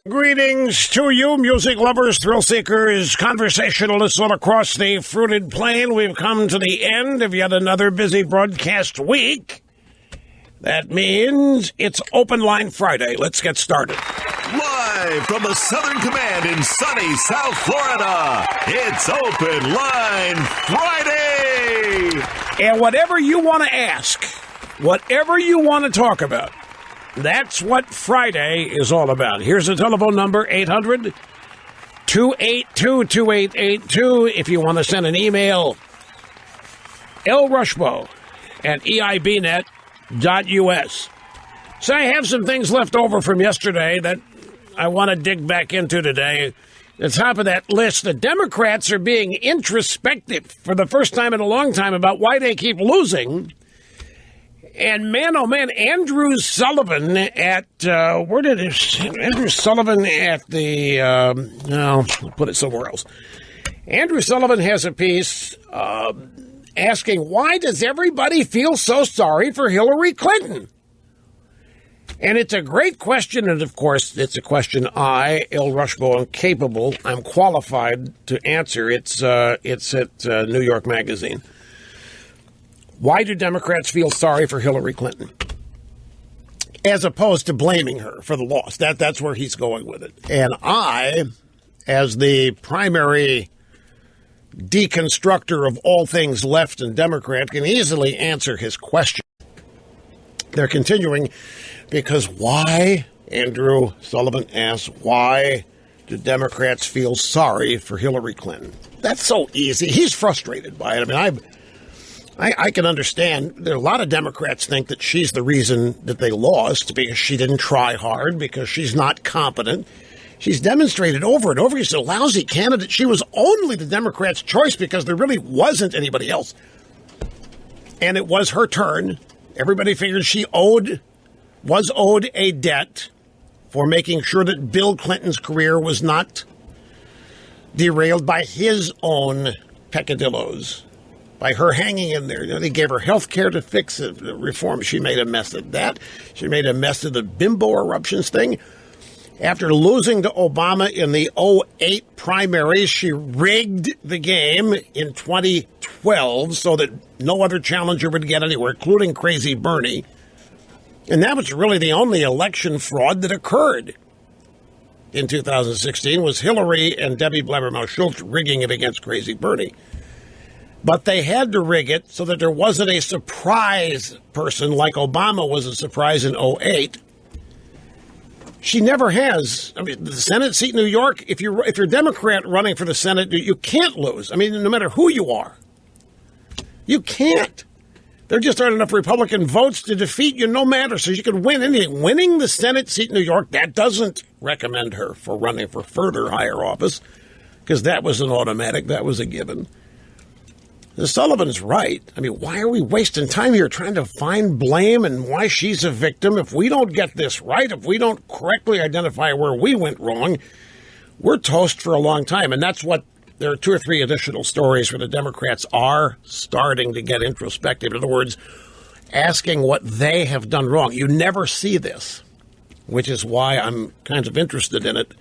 Greetings to you, music lovers, thrill seekers, conversationalists all across the fruited plain. We've come to the end of yet another busy broadcast week. That means it's Open Line Friday. Let's get started. Live from the Southern Command in sunny South Florida, it's Open Line Friday. And whatever you want to ask, whatever you want to talk about, that's what Friday is all about. Here's the telephone number, 800-282-2882. If you want to send an email, lrushbo@eibnet.us. So I have some things left over from yesterday that I want to dig back into today. At the top of that list, the Democrats are being introspective for the first time in a long time about why they keep losing. And man, oh man, Andrew Sullivan at, Andrew Sullivan at the, no, I'll put it somewhere else. Andrew Sullivan has a piece asking, why does everybody feel so sorry for Hillary Clinton? And it's a great question, and of course, it's a question I, El Rushbo, am capable, I'm qualified to answer. It's at New York Magazine. Why do Democrats feel sorry for Hillary Clinton? As opposed to blaming her for the loss. That's where he's going with it. And I, as the primary deconstructor of all things left and Democrat, can easily answer his question. They're continuing because why, Andrew Sullivan asks, why do Democrats feel sorry for Hillary Clinton? That's so easy. He's frustrated by it. I mean, I can understand. There are a lot of Democrats think that she's the reason that they lost because she didn't try hard, because she's not competent. She's demonstrated over and over she's a lousy candidate. She was only the Democrats' choice because there really wasn't anybody else. And it was her turn. Everybody figured she was owed a debt for making sure that Bill Clinton's career was not derailed by his own peccadillos. By her hanging in there. They gave her health care to fix it, reform. She made a mess of that. She made a mess of the bimbo eruptions thing. After losing to Obama in the 2008 primaries, she rigged the game in 2012 so that no other challenger would get anywhere, including Crazy Bernie. And that was really the only election fraud that occurred in 2016 was Hillary and Debbie Blemmermouth-Schultz rigging it against Crazy Bernie. But they had to rig it so that there wasn't a surprise person like Obama was a surprise in 2008. She never has. I mean, the Senate seat in New York, if you're a Democrat running for the Senate, you can't lose. I mean, no matter who you are. You can't. There just aren't enough Republican votes to defeat you no matter. So you can win anything. Winning the Senate seat in New York, that doesn't recommend her for running for further higher office because that was an automatic. That was a given. Sullivan's right. I mean, why are we wasting time here trying to find blame and why she's a victim? If we don't get this right, if we don't correctly identify where we went wrong, we're toast for a long time. And that's what there are 2 or 3 additional stories where the Democrats are starting to get introspective. In other words, asking what they have done wrong. You never see this, which is why I'm kind of interested in it.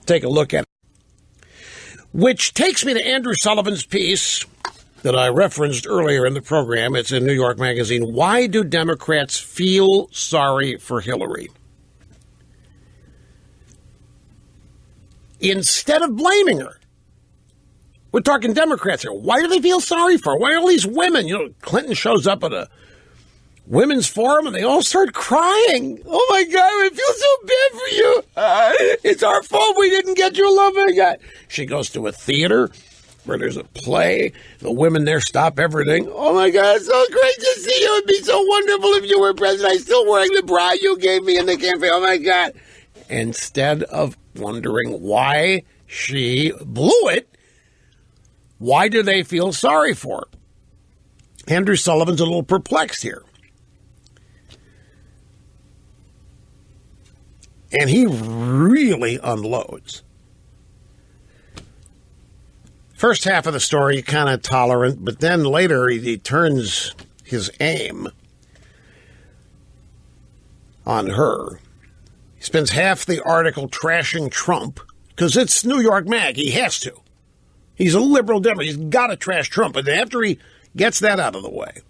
Take a look at it. Which takes me to Andrew Sullivan's piece that I referenced earlier in the program. It's in New York Magazine. Why do Democrats feel sorry for Hillary? Instead of blaming her. We're talking Democrats here. Why do they feel sorry for her? Why are all these women? You know, Clinton shows up at a women's forum and they all start crying. Oh my God, I feel so bad for you. It's our fault we didn't get your love. Oh my God. She goes to a theater where there's a play. The women there stop everything. Oh my God, it's so great to see you. It'd be so wonderful if you were president. I'm still wearing the bra you gave me in the campaign. Oh my God. Instead of wondering why she blew it, why do they feel sorry for her? Andrew Sullivan's a little perplexed here. And he really unloads. First half of the story, kind of tolerant, but then later he turns his aim on her. He spends half the article trashing Trump because it's New York Mag. He has to. He's a liberal Democrat. He's got to trash Trump. But after he gets that out of the way,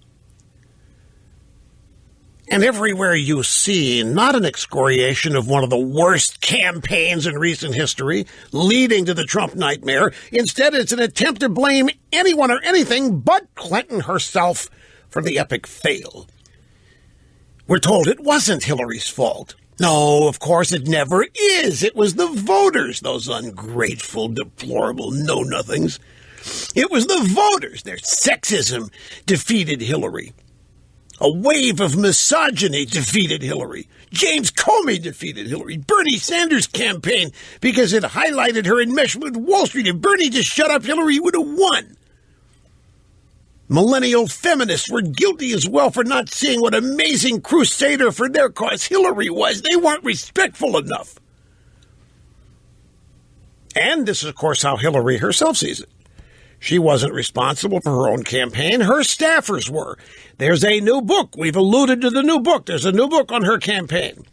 and everywhere you see not an excoriation of one of the worst campaigns in recent history leading to the Trump nightmare. Instead, it's an attempt to blame anyone or anything but Clinton herself for the epic fail. We're told it wasn't Hillary's fault. No, of course it never is. It was the voters, those ungrateful, deplorable know-nothings. It was the voters. Their sexism defeated Hillary. A wave of misogyny defeated Hillary. James Comey defeated Hillary. Bernie Sanders' campaign, because it highlighted her enmeshment with Wall Street. If Bernie just shut up, Hillary would have won. Millennial feminists were guilty as well for not seeing what amazing crusader for their cause Hillary was. They weren't respectful enough. And this is, of course, how Hillary herself sees it. She wasn't responsible for her own campaign. Her staffers were. There's a new book. We've alluded to the new book. There's a new book on her campaign.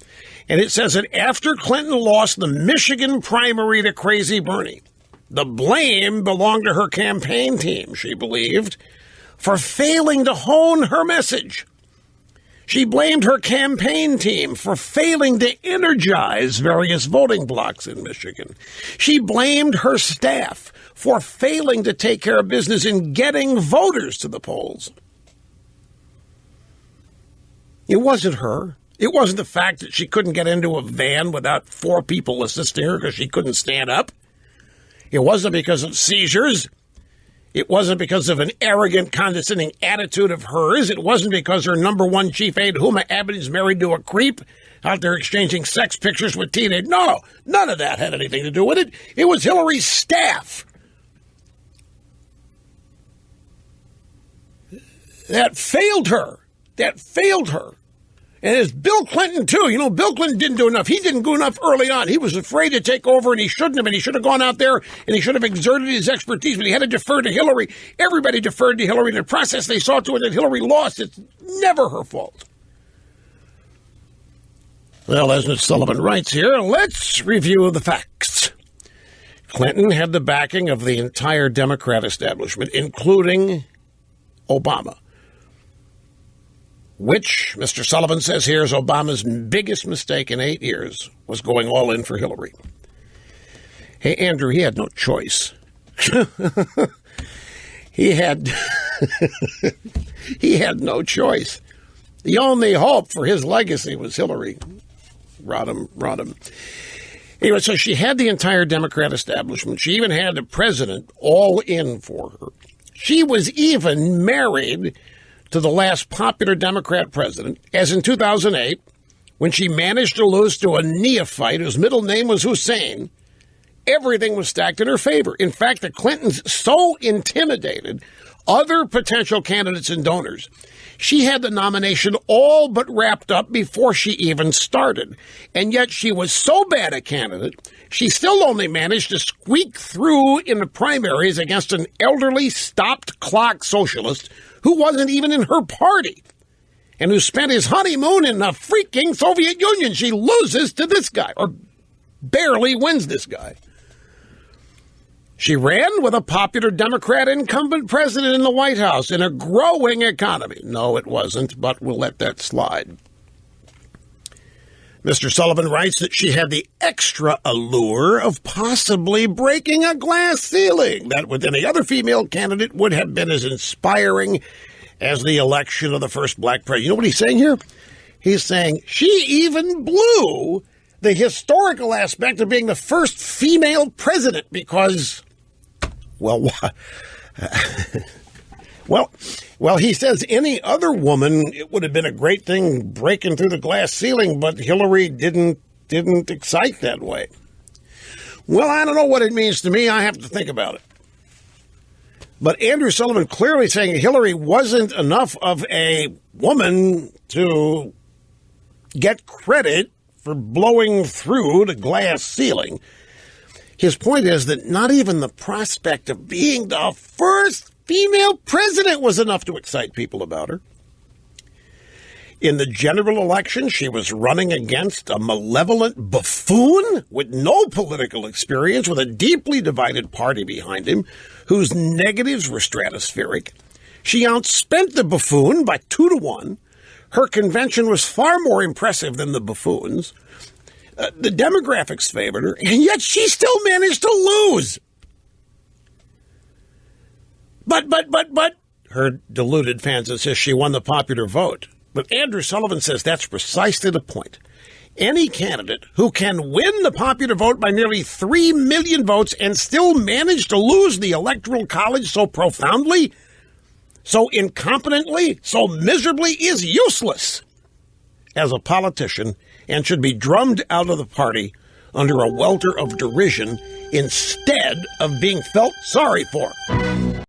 And it says that after Clinton lost the Michigan primary to Crazy Bernie, the blame belonged to her campaign team, she believed, for failing to hone her message. She blamed her campaign team for failing to energize various voting blocs in Michigan. She blamed her staff for failing to take care of business in getting voters to the polls. It wasn't her. It wasn't the fact that she couldn't get into a van without 4 people assisting her because she couldn't stand up. It wasn't because of seizures. It wasn't because of an arrogant, condescending attitude of hers. It wasn't because her number one chief aide, Huma Abedin, is married to a creep out there exchanging sex pictures with teenagers. No, none of that had anything to do with it. It was Hillary's staff. That failed her. And it's Bill Clinton, too. You know, Bill Clinton didn't do enough. He didn't do enough early on. He was afraid to take over, and he shouldn't have. And he should have gone out there, and he should have exerted his expertise, but he had to defer to Hillary. Everybody deferred to Hillary. In the process, they saw to it that Hillary lost. It's never her fault. Well, as Mr. Sullivan writes here, let's review the facts. Clinton had the backing of the entire Democrat establishment, including Obama, which, Mr. Sullivan says here, is Obama's biggest mistake in 8 years, was going all in for Hillary. Hey, Andrew, he had no choice. He had no choice. The only hope for his legacy was Hillary. Rot him. Anyway, so she had the entire Democrat establishment. She even had the president all in for her. She was even married to the last popular Democrat president, as in 2008, when she managed to lose to a neophyte whose middle name was Hussein. Everything was stacked in her favor. In fact, the Clintons so intimidated other potential candidates and donors, she had the nomination all but wrapped up before she even started. And yet she was so bad a candidate, she still only managed to squeak through in the primaries against an elderly, stopped-clock socialist who wasn't even in her party and who spent his honeymoon in the freaking Soviet Union. She loses to this guy, or barely wins this guy. She ran with a popular Democrat incumbent president in the White House in a growing economy. No, it wasn't, but we'll let that slide. Mr. Sullivan writes that she had the extra allure of possibly breaking a glass ceiling that with any other female candidate would have been as inspiring as the election of the first black president. You know what he's saying here? He's saying she even blew the historical aspect of being the first female president because, well, he says any other woman, it would have been a great thing breaking through the glass ceiling, but Hillary didn't excite that way. Well, I don't know what it means to me. I have to think about it. But Andrew Sullivan clearly saying Hillary wasn't enough of a woman to get credit for blowing through the glass ceiling. His point is that not even the prospect of being the first female president was enough to excite people about her. In the general election, she was running against a malevolent buffoon with no political experience, with a deeply divided party behind him, whose negatives were stratospheric. She outspent the buffoon by 2-1. Her convention was far more impressive than the buffoon's. The demographics favored her, and yet she still managed to lose. But, her deluded fans insist she won the popular vote. But Andrew Sullivan says that's precisely the point. Any candidate who can win the popular vote by nearly 3 million votes and still manage to lose the Electoral College so profoundly, so incompetently, so miserably is useless as a politician and should be drummed out of the party under a welter of derision instead of being felt sorry for.